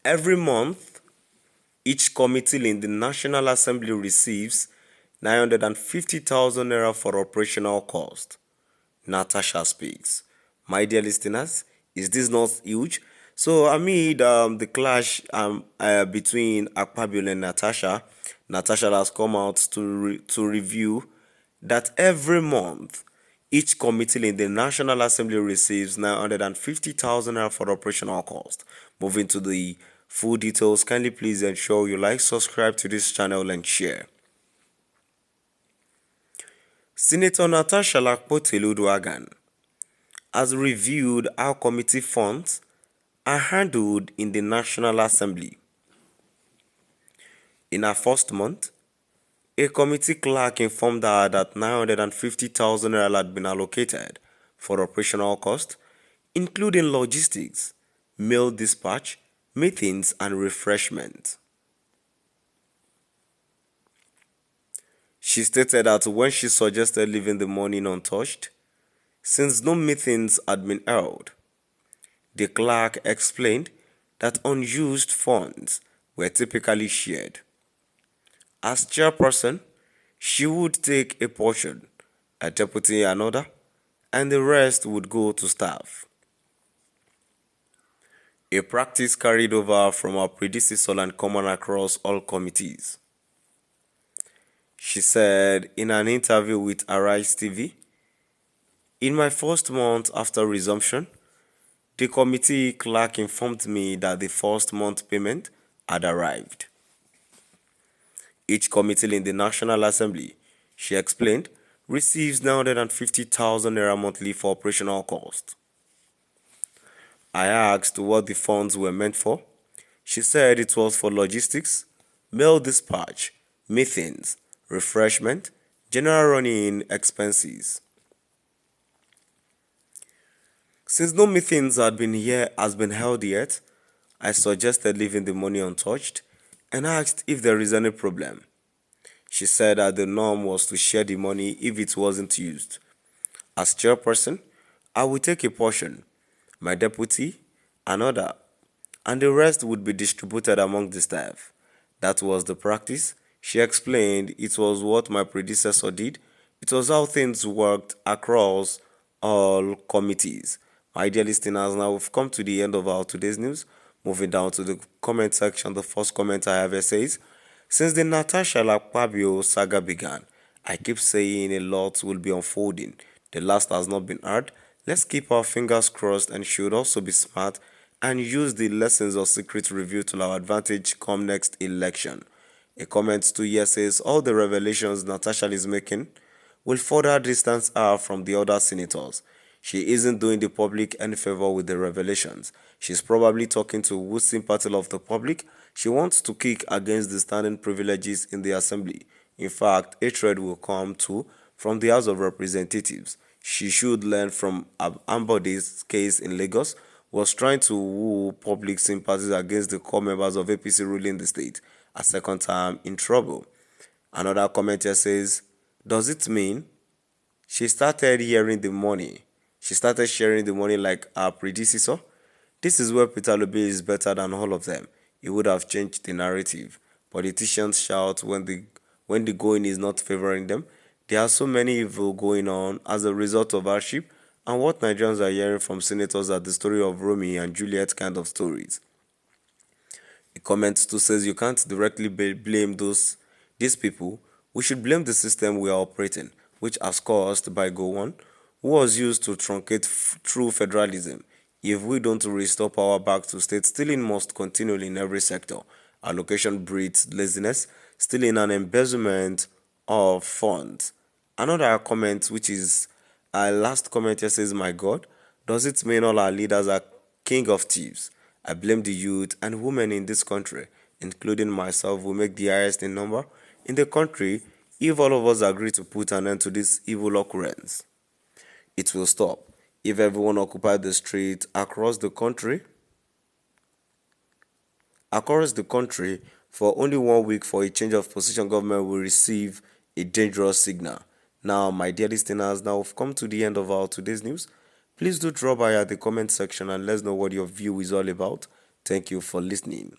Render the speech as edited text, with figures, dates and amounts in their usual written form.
Every month, each committee in the National Assembly receives 950,000 naira for operational cost. Natasha speaks. My dear listeners, is this not huge? So amid the clash between Akpabio and Natasha, Natasha has come out to review that every month each committee in the National Assembly receives 950,000 naira for operational cost. Moving to the full details, kindly please ensure you like, subscribe to this channel and share. Senator Natasha Lakpo-Teluduagan has reviewed how committee funds are handled in the National Assembly. In her first month, a committee clerk informed her that 950,000 naira had been allocated for operational costs, including logistics, mail dispatch, meetings, and refreshment. She stated that when she suggested leaving the money untouched, since no meetings had been held, the clerk explained that unused funds were typically shared. As chairperson, she would take a portion, a deputy another, and the rest would go to staff. A practice carried over from her predecessor and common across all committees. She said in an interview with Arise TV, "In my first month after resumption, the committee clerk informed me that the first month payment had arrived. Each committee in the National Assembly," she explained, "receives 950,000 naira monthly for operational costs." I asked what the funds were meant for. She said it was for logistics, mail dispatch, meetings, refreshment, general running expenses. Since no meetings has been held yet, I suggested leaving the money untouched and asked if there is any problem. She said that the norm was to share the money if it wasn't used. As chairperson, I would take a portion, my deputy, another, and the rest would be distributed among the staff. That was the practice. She explained it was what my predecessor did. It was how things worked across all committees. My dear listeners, now we've come to the end of our today's news. Moving down to the comment section, the first comment I have here says, "Since the Natasha Lakpabio saga began, I keep saying a lot will be unfolding. The last has not been hard. Let's keep our fingers crossed and should also be smart and use the lessons of secret review to our advantage come next election." A comment 2 years says, "All the revelations Natasha is making will further distance her from the other senators. She isn't doing the public any favor with the revelations. She's probably talking to whose sympathy of the public she wants to kick against the standing privileges in the assembly. In fact, hatred will come too from the House of Representatives. She should learn from Ambode's case in Lagos, was trying to woo public sympathies against the core members of APC ruling the state, a second time in trouble." Another commenter says, "Does it mean she started hearing the money? She started sharing the money like her predecessor? This is where Peter Obi is better than all of them. He would have changed the narrative. Politicians shout when the going is not favoring them. There are so many evil going on as a result of hardship, and what Nigerians are hearing from senators are the story of Romeo and Juliet kind of stories." A comment too says, "You can't directly blame these people. We should blame the system we are operating, which has caused by Gowon, who was used to truncate true federalism. If we don't restore power back to states, stealing must continue in every sector. Allocation breeds laziness, stealing and embezzlement of funds." Another comment, which is our last comment here, says, "My God, does it mean all our leaders are king of thieves? I blame the youth and women in this country, including myself, who make the highest in number in the country. If all of us agree to put an end to this evil occurrence, it will stop. If everyone occupied the street across the country for only 1 week for a change of position, government will receive a dangerous signal." Now, my dear listeners, now we've come to the end of our today's news. Please do drop by at the comment section and let us know what your view is all about. Thank you for listening.